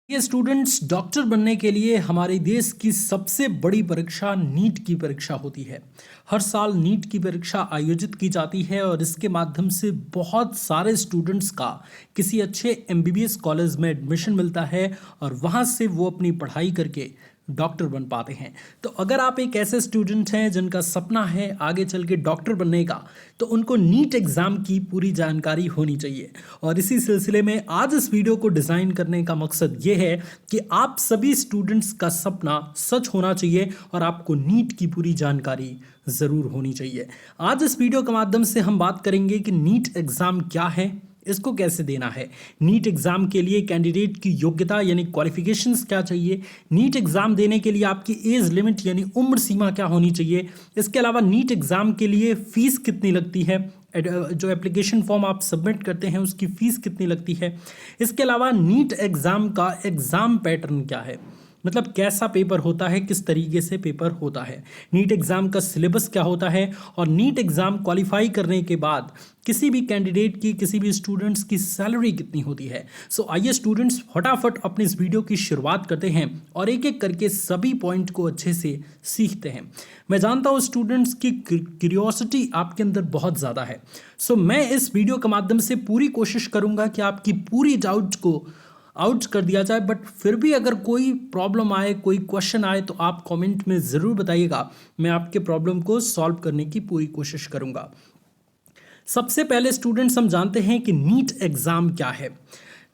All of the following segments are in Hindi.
ये स्टूडेंट्स डॉक्टर बनने के लिए हमारे देश की सबसे बड़ी परीक्षा नीट की परीक्षा होती है। हर साल नीट की परीक्षा आयोजित की जाती है और इसके माध्यम से बहुत सारे स्टूडेंट्स का किसी अच्छे एमबीबीएस कॉलेज में एडमिशन मिलता है और वहाँ से वो अपनी पढ़ाई करके डॉक्टर बन पाते हैं। तो अगर आप एक ऐसे स्टूडेंट हैं जिनका सपना है आगे चल के डॉक्टर बनने का, तो उनको नीट एग्ज़ाम की पूरी जानकारी होनी चाहिए। और इसी सिलसिले में आज इस वीडियो को डिज़ाइन करने का मकसद ये है कि आप सभी स्टूडेंट्स का सपना सच होना चाहिए और आपको नीट की पूरी जानकारी ज़रूर होनी चाहिए। आज इस वीडियो के माध्यम से हम बात करेंगे कि नीट एग्ज़ाम क्या है, इसको कैसे देना है, नीट एग्ज़ाम के लिए कैंडिडेट की योग्यता यानी क्वालिफिकेशंस क्या चाहिए, नीट एग्ज़ाम देने के लिए आपकी एज लिमिट यानी उम्र सीमा क्या होनी चाहिए, इसके अलावा नीट एग्ज़ाम के लिए फ़ीस कितनी लगती है, जो एप्लीकेशन फॉर्म आप सबमिट करते हैं उसकी फ़ीस कितनी लगती है, इसके अलावा नीट एग्ज़ाम का एग्ज़ाम पैटर्न क्या है, मतलब कैसा पेपर होता है, किस तरीके से पेपर होता है, नीट एग्ज़ाम का सिलेबस क्या होता है और नीट एग्ज़ाम क्वालिफाई करने के बाद किसी भी कैंडिडेट की, किसी भी स्टूडेंट्स की सैलरी कितनी होती है। सो आइए स्टूडेंट्स फटाफट अपनी इस वीडियो की शुरुआत करते हैं और एक एक करके सभी पॉइंट को अच्छे से सीखते हैं। मैं जानता हूँ स्टूडेंट्स की क्यूरियोसिटी आपके अंदर बहुत ज़्यादा है। सो मैं इस वीडियो के माध्यम से पूरी कोशिश करूँगा कि आपकी पूरी डाउट्स को आउट कर दिया जाए, बट फिर भी अगर कोई प्रॉब्लम आए, कोई क्वेश्चन आए तो आप कमेंट में ज़रूर बताइएगा। मैं आपके प्रॉब्लम को सॉल्व करने की पूरी कोशिश करूँगा। सबसे पहले स्टूडेंट्स हम जानते हैं कि नीट एग्ज़ाम क्या है।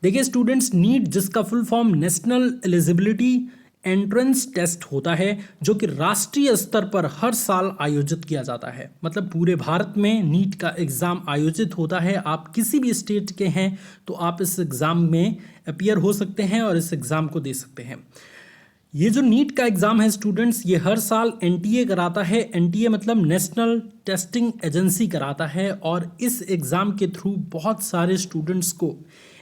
देखिए स्टूडेंट्स, नीट जिसका full form national eligibility entrance test होता है, जो कि राष्ट्रीय स्तर पर हर साल आयोजित किया जाता है। मतलब पूरे भारत में नीट का एग्ज़ाम आयोजित होता है। आप किसी भी स्टेट के हैं तो आप इस एग्ज़ाम में अपीयर हो सकते हैं और इस एग्ज़ाम को दे सकते हैं। ये जो नीट का एग्ज़ाम है स्टूडेंट्स, ये हर साल एनटीए कराता है। एनटीए मतलब नेशनल टेस्टिंग एजेंसी कराता है और इस एग्ज़ाम के थ्रू बहुत सारे स्टूडेंट्स को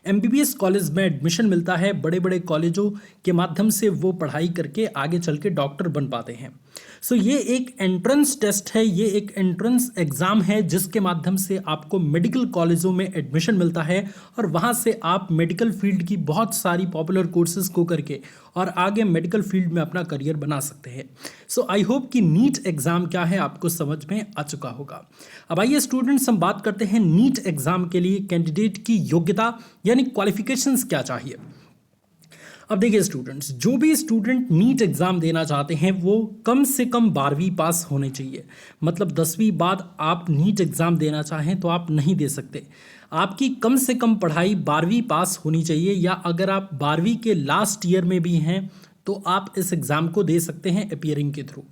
एमबीबीएस कॉलेज में एडमिशन मिलता है। बड़े बड़े कॉलेजों के माध्यम से वो पढ़ाई करके आगे चल के डॉक्टर बन पाते हैं। सो ये एक एंट्रेंस टेस्ट है, ये एक एंट्रेंस एग्ज़ाम है जिसके माध्यम से आपको मेडिकल कॉलेजों में एडमिशन मिलता है और वहाँ से आप मेडिकल फील्ड की बहुत सारी पॉपुलर कोर्सेज को करके और आगे मेडिकल फील्ड में अपना करियर बना सकते हैं। सो आई होप कि नीट एग्ज़ाम क्या है आपको समझ में आ चुका होगा। अब आइए स्टूडेंट्स, हम बात करते हैं नीट एग्ज़ाम के लिए कैंडिडेट की योग्यता यानी क्वालिफिकेशंस क्या चाहिए। अब देखिए स्टूडेंट्स, जो भी स्टूडेंट नीट एग्ज़ाम देना चाहते हैं वो कम से कम 12वीं पास होने चाहिए। मतलब 10वीं बाद आप नीट एग्ज़ाम देना चाहें तो आप नहीं दे सकते। आपकी कम से कम पढ़ाई 12वीं पास होनी चाहिए, या अगर आप 12वीं के लास्ट ईयर में भी हैं तो आप इस एग्ज़ाम को दे सकते हैं अपीयरिंग के थ्रू।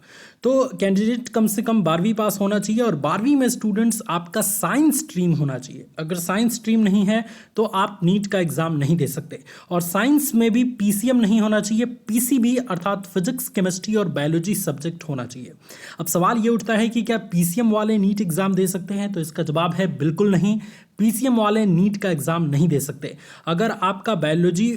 तो कैंडिडेट कम से कम 12वीं पास होना चाहिए और 12वीं में स्टूडेंट्स आपका साइंस स्ट्रीम होना चाहिए। अगर साइंस स्ट्रीम नहीं है तो आप नीट का एग्ज़ाम नहीं दे सकते। और साइंस में भी पीसीएम नहीं होना चाहिए, पीसीबी अर्थात फिजिक्स, केमिस्ट्री और बायोलॉजी सब्जेक्ट होना चाहिए। अब सवाल ये उठता है कि क्या पीसीएम वाले नीट एग्ज़ाम दे सकते हैं, तो इसका जवाब है बिल्कुल नहीं। पीसीएम वाले नीट का एग्ज़ाम नहीं दे सकते। अगर आपका बायोलॉजी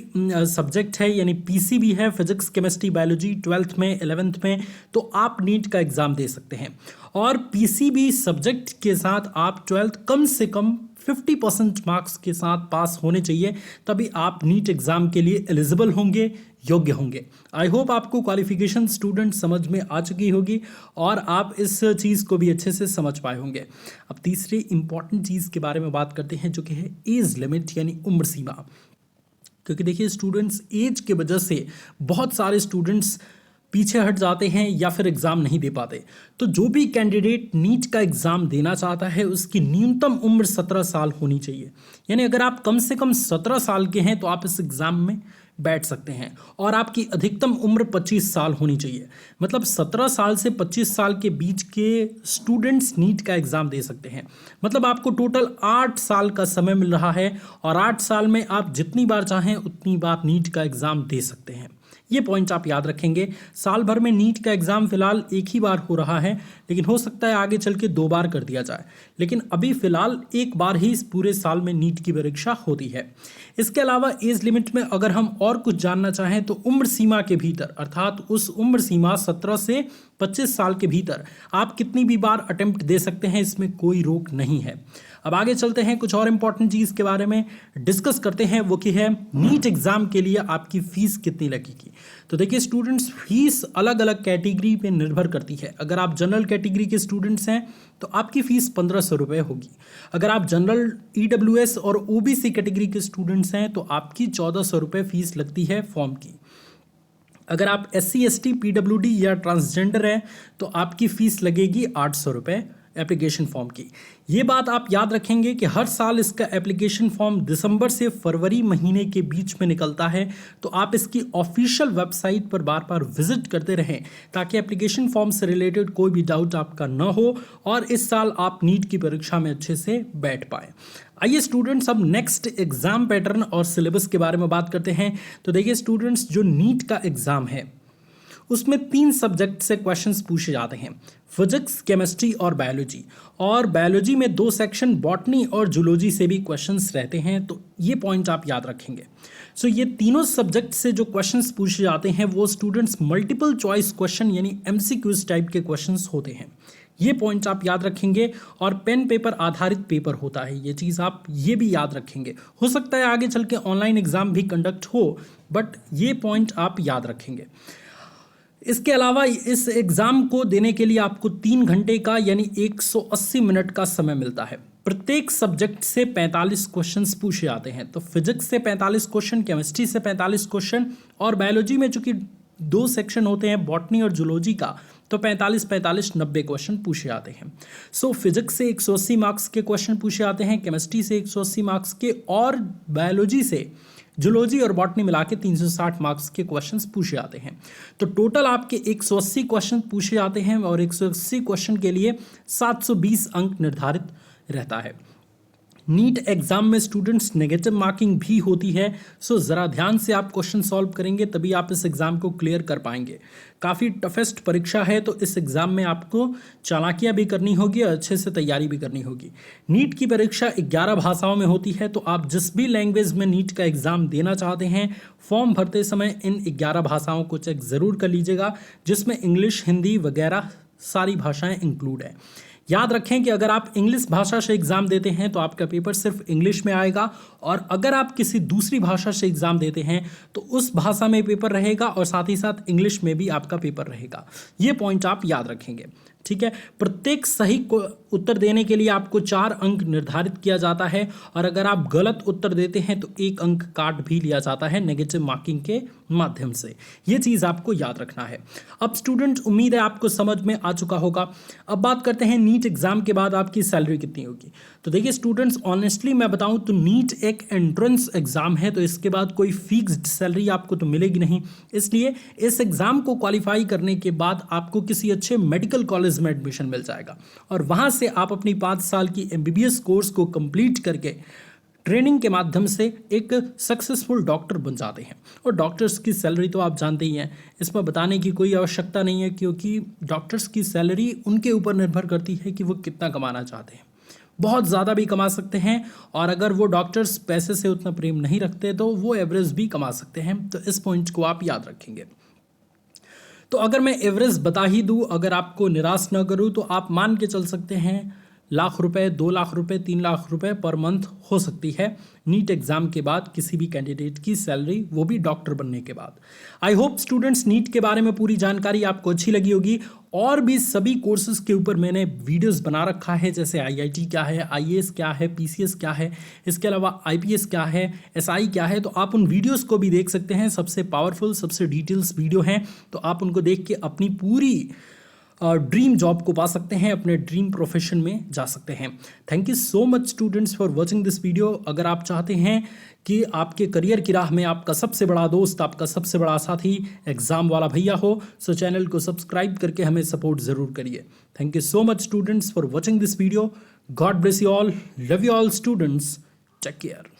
सब्जेक्ट है यानी पीसीबी है, फिजिक्स केमिस्ट्री बायोलॉजी 12th में 11th में, तो आप नीट का एग्ज़ाम दे सकते हैं। और पीसीबी सब्जेक्ट के साथ आप 12th कम से कम 50% मार्क्स के साथ पास होने चाहिए, तभी आप नीट एग्ज़ाम के लिए एलिजिबल होंगे, योग्य होंगे। आई होप आपको क्वालिफिकेशन स्टूडेंट समझ में आ चुकी होगी और आप इस चीज़ को भी अच्छे से समझ पाए होंगे। अब तीसरी इंपॉर्टेंट चीज़ के बारे में बात करते हैं, जो कि है एज लिमिट यानी उम्र सीमा। क्योंकि देखिए स्टूडेंट्स, एज के वजह से बहुत सारे स्टूडेंट्स पीछे हट जाते हैं या फिर एग्ज़ाम नहीं दे पाते। तो जो भी कैंडिडेट नीट का एग्ज़ाम देना चाहता है उसकी न्यूनतम उम्र 17 साल होनी चाहिए। यानी अगर आप कम से कम 17 साल के हैं तो आप इस एग्ज़ाम में बैठ सकते हैं। और आपकी अधिकतम उम्र 25 साल होनी चाहिए। मतलब 17 साल से 25 साल के बीच के स्टूडेंट्स नीट का एग्ज़ाम दे सकते हैं। मतलब आपको टोटल 8 साल का समय मिल रहा है और 8 साल में आप जितनी बार चाहें उतनी बार नीट का एग्ज़ाम दे सकते हैं। ये पॉइंट आप याद रखेंगे। साल भर में नीट का एग्ज़ाम फ़िलहाल एक ही बार हो रहा है, लेकिन हो सकता है आगे चल के 2 बार कर दिया जाए, लेकिन अभी फ़िलहाल एक बार ही इस पूरे साल में नीट की परीक्षा होती है। इसके अलावा एज लिमिट में अगर हम और कुछ जानना चाहें तो उम्र सीमा के भीतर, अर्थात उस उम्र सीमा 17 से 25 साल के भीतर आप कितनी भी बार अटेम्प्ट दे सकते हैं, इसमें कोई रोक नहीं है। अब आगे चलते हैं, कुछ और इंपॉर्टेंट चीज़ के बारे में डिस्कस करते हैं, वो की है नीट एग्जाम के लिए आपकी फीस कितनी लगेगी। तो देखिए स्टूडेंट्स, फीस अलग अलग कैटेगरी पे निर्भर करती है। अगर आप जनरल कैटेगरी के स्टूडेंट्स हैं तो आपकी फ़ीस 1500 रुपये होगी। अगर आप जनरल EWS और OBC कैटेगरी के स्टूडेंट्स हैं तो आपकी 1400 रुपये फ़ीस लगती है फॉर्म की। अगर आप SC ST PWD या ट्रांसजेंडर हैं तो आपकी फ़ीस लगेगी 800 रुपये एप्लीकेशन फॉर्म की। ये बात आप याद रखेंगे कि हर साल इसका एप्लीकेशन फॉर्म दिसंबर से फरवरी महीने के बीच में निकलता है, तो आप इसकी ऑफिशियल वेबसाइट पर बार बार विजिट करते रहें ताकि एप्लीकेशन फॉर्म से रिलेटेड कोई भी डाउट आपका ना हो और इस साल आप नीट की परीक्षा में अच्छे से बैठ पाएँ। आइए स्टूडेंट्स, अब नेक्स्ट एग्जाम पैटर्न और सिलेबस के बारे में बात करते हैं। तो देखिए स्टूडेंट्स, जो नीट का एग्जाम है उसमें 3 सब्जेक्ट से क्वेश्चंस पूछे जाते हैं, फिजिक्स, केमिस्ट्री और बायोलॉजी। और बायोलॉजी में 2 सेक्शन बॉटनी और जूलॉजी से भी क्वेश्चंस रहते हैं, तो ये पॉइंट आप याद रखेंगे। सो ये तीनों सब्जेक्ट से जो क्वेश्चंस पूछे जाते हैं वो स्टूडेंट्स मल्टीपल चॉइस क्वेश्चन यानी MCQs टाइप के क्वेश्चंस होते हैं। ये पॉइंट आप याद रखेंगे और पेन पेपर आधारित पेपर होता है, ये चीज़ आप ये भी याद रखेंगे। हो सकता है आगे चल के ऑनलाइन एग्जाम भी कंडक्ट हो, बट ये पॉइंट आप याद रखेंगे। इसके अलावा इस एग्ज़ाम को देने के लिए आपको 3 घंटे का यानी 180 मिनट का समय मिलता है। प्रत्येक सब्जेक्ट से 45 क्वेश्चंस पूछे जाते हैं, तो फिजिक्स से 45 क्वेश्चन, केमिस्ट्री से 45 क्वेश्चन और बायोलॉजी में चूंकि 2 सेक्शन होते हैं बॉटनी और जूलॉजी का, तो 45-45 90 क्वेश्चन पूछे जाते हैं। सो फिजिक्स से 180 मार्क्स के क्वेश्चन पूछे जाते हैं, केमिस्ट्री से 180 मार्क्स के और बायोलॉजी से जूलॉजी और बॉटनी मिला के 360 मार्क्स के क्वेश्चंस पूछे जाते हैं। तो टोटल आपके 180 क्वेश्चन पूछे जाते हैं और 180 क्वेश्चन के लिए 720 अंक निर्धारित रहता है। नीट एग्जाम में स्टूडेंट्स नेगेटिव मार्किंग भी होती है, सो ज़रा ध्यान से आप क्वेश्चन सॉल्व करेंगे तभी आप इस एग्ज़ाम को क्लियर कर पाएंगे। काफ़ी टफेस्ट परीक्षा है, तो इस एग्ज़ाम में आपको चालाकियाँ भी करनी होगी और अच्छे से तैयारी भी करनी होगी। नीट की परीक्षा 11 भाषाओं में होती है, तो आप जिस भी लैंग्वेज में नीट का एग्ज़ाम देना चाहते हैं फॉर्म भरते समय इन 11 भाषाओं को चेक ज़रूर कर लीजिएगा, जिसमें इंग्लिश, हिंदी वगैरह सारी भाषाएँ इंक्लूड है। याद रखें कि अगर आप इंग्लिश भाषा से एग्ज़ाम देते हैं तो आपका पेपर सिर्फ इंग्लिश में आएगा, और अगर आप किसी दूसरी भाषा से एग्ज़ाम देते हैं तो उस भाषा में पेपर रहेगा और साथ ही साथ इंग्लिश में भी आपका पेपर रहेगा। ये पॉइंट आप याद रखेंगे, ठीक है। प्रत्येक सही को उत्तर देने के लिए आपको 4 अंक निर्धारित किया जाता है, और अगर आप गलत उत्तर देते हैं तो 1 अंक काट भी लिया जाता है नेगेटिव मार्किंग के माध्यम से। ये चीज़ आपको याद रखना है। अब स्टूडेंट, उम्मीद है आपको समझ में आ चुका होगा। अब बात करते हैं नीट एग्ज़ाम के बाद आपकी सैलरी कितनी होगी। तो देखिए स्टूडेंट्स, ऑनेस्टली मैं बताऊं तो नीट एक एंट्रेंस एग्ज़ाम है, तो इसके बाद कोई फिक्स्ड सैलरी आपको तो मिलेगी नहीं। इसलिए इस एग्ज़ाम को क्वालिफाई करने के बाद आपको किसी अच्छे मेडिकल कॉलेज में एडमिशन मिल जाएगा, और वहाँ से आप अपनी 5 साल की MBBS कोर्स को कंप्लीट करके ट्रेनिंग के माध्यम से एक सक्सेसफुल डॉक्टर बन जाते हैं। और डॉक्टर्स की सैलरी तो आप जानते ही हैं, इसमें बताने की कोई आवश्यकता नहीं है, क्योंकि डॉक्टर्स की सैलरी उनके ऊपर निर्भर करती है कि वो कितना कमाना चाहते हैं। बहुत ज़्यादा भी कमा सकते हैं, और अगर वो डॉक्टर्स पैसे से उतना प्रेम नहीं रखते तो वो एवरेज भी कमा सकते हैं। तो इस पॉइंट को आप याद रखेंगे। तो अगर मैं एवरेज बता ही दूं, अगर आपको निराश न करूं, तो आप मान के चल सकते हैं लाख रुपए, 2 लाख रुपए, 3 लाख रुपए पर मंथ हो सकती है नीट एग्जाम के बाद किसी भी कैंडिडेट की सैलरी, वो भी डॉक्टर बनने के बाद। आई होप स्टूडेंट्स नीट के बारे में पूरी जानकारी आपको अच्छी लगी होगी। और भी सभी कोर्सेज के ऊपर मैंने वीडियोस बना रखा है, जैसे IIT क्या है, IAS क्या है, PCS क्या है, इसके अलावा IPS क्या है, SI क्या है। तो आप उन वीडियोस को भी देख सकते हैं, सबसे पावरफुल, सबसे डिटेल्स वीडियो हैं, तो आप उनको देख के अपनी पूरी ड्रीम जॉब को पा सकते हैं, अपने ड्रीम प्रोफेशन में जा सकते हैं। Thank you so much students for watching this video. अगर आप चाहते हैं कि आपके करियर की राह में आपका सबसे बड़ा दोस्त, आपका सबसे बड़ा साथी एग्जाम वाला भैया हो, सो चैनल को सब्सक्राइब करके हमें सपोर्ट ज़रूर करिए। Thank you so much students for watching this video. God bless you all, love you all students, take care.